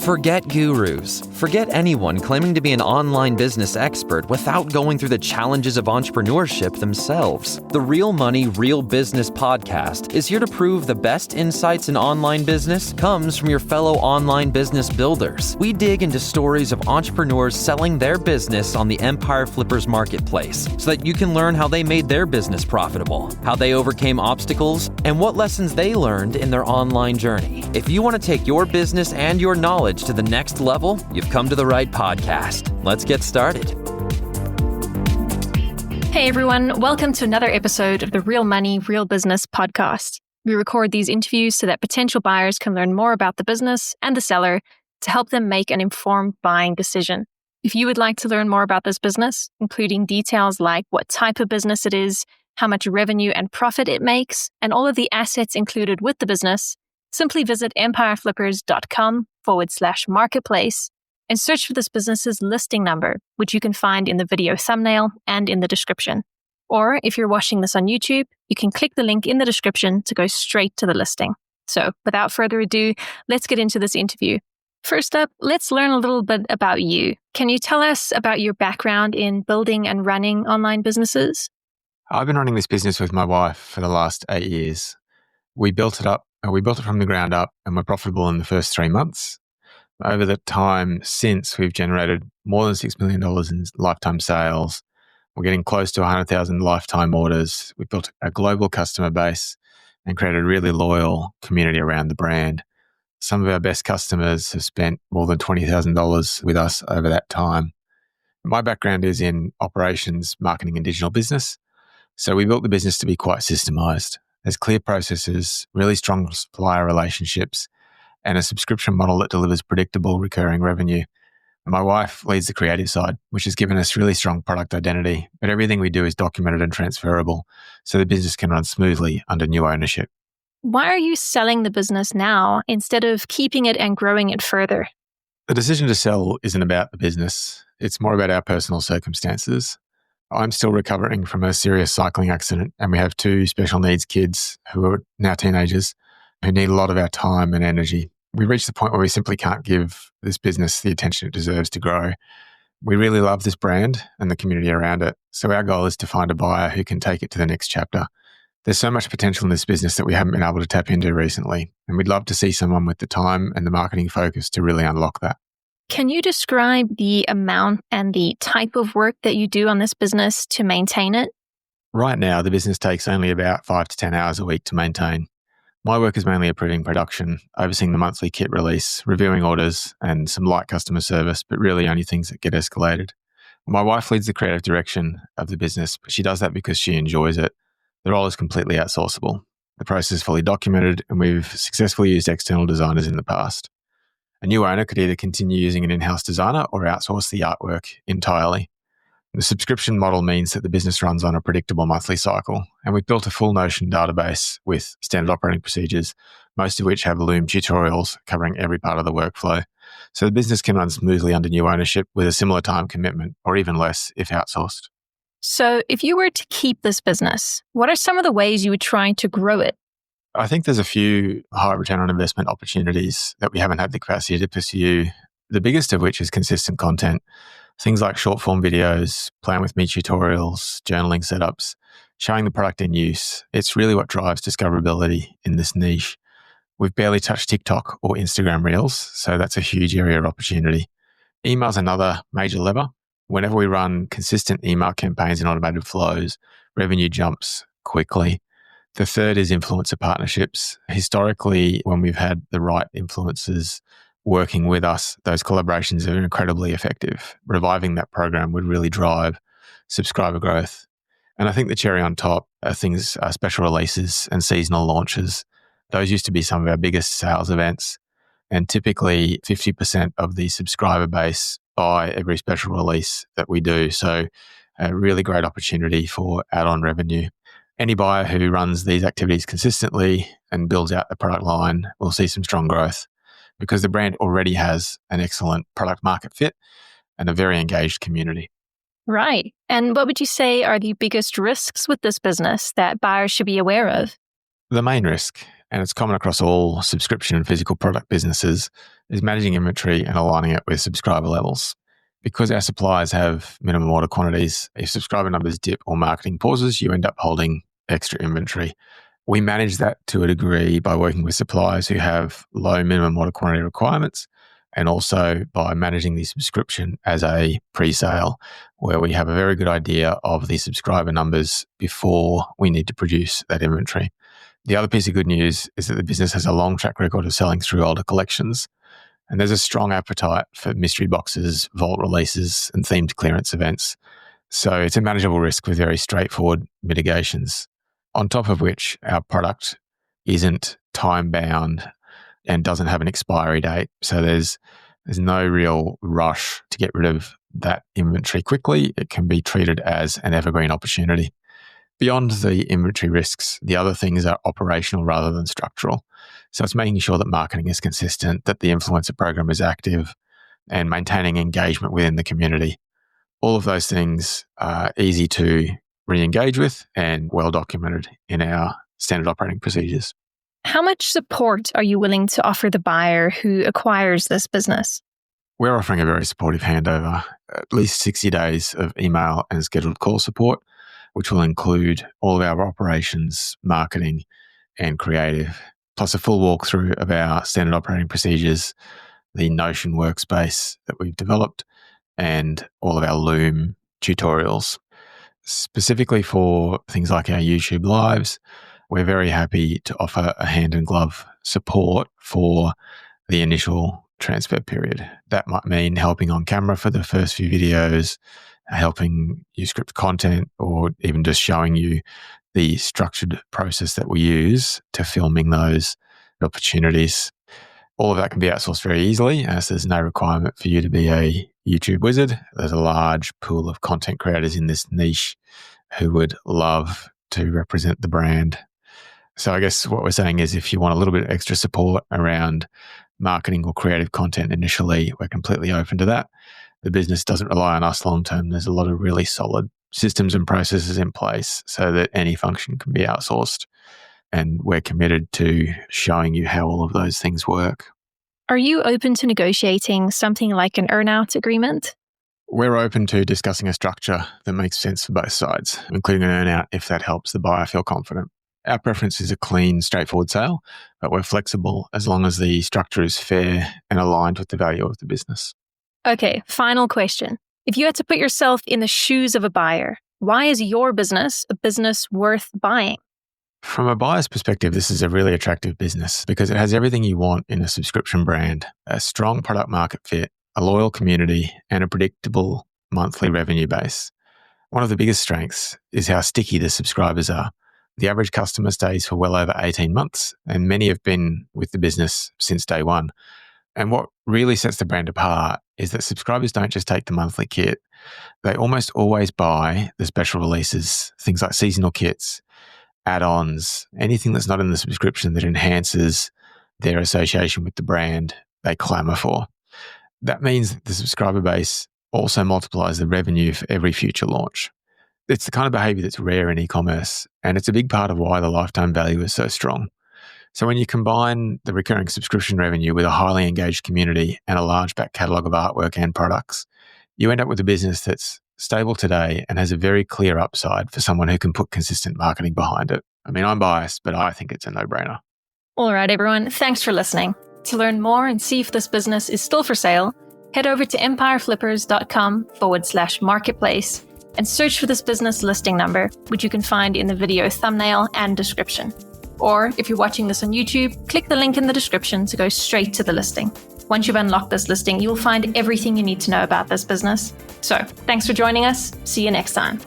Forget gurus. Forget anyone claiming to be an online business expert without going through the challenges of entrepreneurship themselves. The Real Money, Real Business podcast is here to prove the best insights in online business comes from your fellow online business builders. We dig into stories of entrepreneurs selling their business on the Empire Flippers marketplace so that you can learn how they made their business profitable, how they overcame obstacles, and what lessons they learned in their online journey. If you want to take your business and your knowledge to the next level, you've come to the right podcast. Let's get started. Hey everyone, welcome to another episode of the Real Money, Real Business podcast. We record these interviews so that potential buyers can learn more about the business and the seller to help them make an informed buying decision. If you would like to learn more about this business, including details like what type of business it is, how much revenue and profit it makes, and all of the assets included with the business, simply visit empireflippers.com/marketplace and search for this business's listing number, which you can find in the video thumbnail and in the description. Or if you're watching this on YouTube, you can click the link in the description to go straight to the listing. So without further ado, let's get into this interview. First up, let's learn a little bit about you. Can you tell us about your background in building and running online businesses? I've been running this business with my wife for the last 8 years. We built it from the ground up and we're profitable in the first 3 months. Over the time since, we've generated more than $6 million in lifetime sales. We're getting close to 100,000 lifetime orders. We've built a global customer base and created a really loyal community around the brand. Some of our best customers have spent more than $20,000 with us over that time. My background is in operations, marketing, and digital business. So we built the business to be quite systemized. There's clear processes, really strong supplier relationships, and a subscription model that delivers predictable recurring revenue. My wife leads the creative side, which has given us really strong product identity, but everything we do is documented and transferable, so the business can run smoothly under new ownership. Why are you selling the business now instead of keeping it and growing it further? The decision to sell isn't about the business. It's more about our personal circumstances. I'm still recovering from a serious cycling accident, and we have 2 special needs kids who are now teenagers who need a lot of our time and energy. We reached the point where we simply can't give this business the attention it deserves to grow. We really love this brand and the community around it, so our goal is to find a buyer who can take it to the next chapter. There's so much potential in this business that we haven't been able to tap into recently, and we'd love to see someone with the time and the marketing focus to really unlock that. Can you describe the amount and the type of work that you do on this business to maintain it? Right now, the business takes only about 5 to 10 hours a week to maintain. My work is mainly approving production, overseeing the monthly kit release, reviewing orders, and some light customer service, but really only things that get escalated. My wife leads the creative direction of the business, but she does that because she enjoys it. The role is completely outsourceable. The process is fully documented, and we've successfully used external designers in the past. A new owner could either continue using an in-house designer or outsource the artwork entirely. The subscription model means that the business runs on a predictable monthly cycle, and we've built a full Notion database with standard operating procedures, most of which have Loom tutorials covering every part of the workflow. So the business can run smoothly under new ownership with a similar time commitment, or even less if outsourced. So if you were to keep this business, what are some of the ways you would try to grow it? I think there's a few high return on investment opportunities that we haven't had the capacity to pursue, the biggest of which is consistent content. Things like short form videos, plan with me tutorials, journaling setups, showing the product in use. It's really what drives discoverability in this niche. We've barely touched TikTok or Instagram Reels, so that's a huge area of opportunity. Email's another major lever. Whenever we run consistent email campaigns and automated flows, revenue jumps quickly. The third is influencer partnerships. Historically, when we've had the right influencers working with us, those collaborations are incredibly effective. Reviving that program would really drive subscriber growth. And I think the cherry on top are things, special releases and seasonal launches. Those used to be some of our biggest sales events. And typically 50% of the subscriber base buy every special release that we do. So a really great opportunity for add-on revenue. Any buyer who runs these activities consistently and builds out the product line will see some strong growth because the brand already has an excellent product market fit and a very engaged community. Right. And what would you say are the biggest risks with this business that buyers should be aware of? The main risk, and it's common across all subscription and physical product businesses, is managing inventory and aligning it with subscriber levels. Because our suppliers have minimum order quantities, if subscriber numbers dip or marketing pauses, you end up holding extra inventory. We manage that to a degree by working with suppliers who have low minimum order quantity requirements, and also by managing the subscription as a pre-sale, where we have a very good idea of the subscriber numbers before we need to produce that inventory. The other piece of good news is that the business has a long track record of selling through older collections, and there's a strong appetite for mystery boxes, vault releases, and themed clearance events. So it's a manageable risk with very straightforward mitigations. On top of which, our product isn't time-bound and doesn't have an expiry date. So there's no real rush to get rid of that inventory quickly. It can be treated as an evergreen opportunity. Beyond the inventory risks, the other things are operational rather than structural. So it's making sure that marketing is consistent, that the influencer program is active, and maintaining engagement within the community. All of those things are easy to re-engage with and well documented in our standard operating procedures. How much support are you willing to offer the buyer who acquires this business? We're offering a very supportive handover, at least 60 days of email and scheduled call support, which will include all of our operations, marketing, and creative, plus a full walkthrough of our standard operating procedures, the Notion workspace that we've developed, and all of our Loom tutorials. Specifically for things like our YouTube lives, we're very happy to offer a hand-in-glove support for the initial transfer period. That might mean helping on camera for the first few videos, helping you script content, or even just showing you the structured process that we use to filming those opportunities. All of that can be outsourced very easily, as there's no requirement for you to be a YouTube wizard. There's a large pool of content creators in this niche who would love to represent the brand. So I guess what we're saying is if you want a little bit of extra support around marketing or creative content initially, we're completely open to that. The business doesn't rely on us long term. There's a lot of really solid systems and processes in place so that any function can be outsourced. And we're committed to showing you how all of those things work. Are you open to negotiating something like an earn-out agreement? We're open to discussing a structure that makes sense for both sides, including an earn-out if that helps the buyer feel confident. Our preference is a clean, straightforward sale, but we're flexible as long as the structure is fair and aligned with the value of the business. Okay, final question. If you had to put yourself in the shoes of a buyer, why is your business a business worth buying? From a buyer's perspective, this is a really attractive business because it has everything you want in a subscription brand: a strong product market fit, a loyal community, and a predictable monthly revenue base. One of the biggest strengths is how sticky the subscribers are. The average customer stays for well over 18 months, and many have been with the business since day one. And what really sets the brand apart is that subscribers don't just take the monthly kit. They almost always buy the special releases, things like seasonal kits, add-ons, anything that's not in the subscription that enhances their association with the brand, they clamour for. That means that the subscriber base also multiplies the revenue for every future launch. It's the kind of behaviour that's rare in e-commerce, and it's a big part of why the lifetime value is so strong. So when you combine the recurring subscription revenue with a highly engaged community and a large back catalogue of artwork and products, you end up with a business that's stable today and has a very clear upside for someone who can put consistent marketing behind it. I mean, I'm biased, but I think it's a no-brainer. All right, everyone. Thanks for listening. To learn more and see if this business is still for sale, head over to empireflippers.com/marketplace and search for this business listing number, which you can find in the video thumbnail and description. Or if you're watching this on YouTube, click the link in the description to go straight to the listing. Once you've unlocked this listing, you'll find everything you need to know about this business. So, thanks for joining us. See you next time.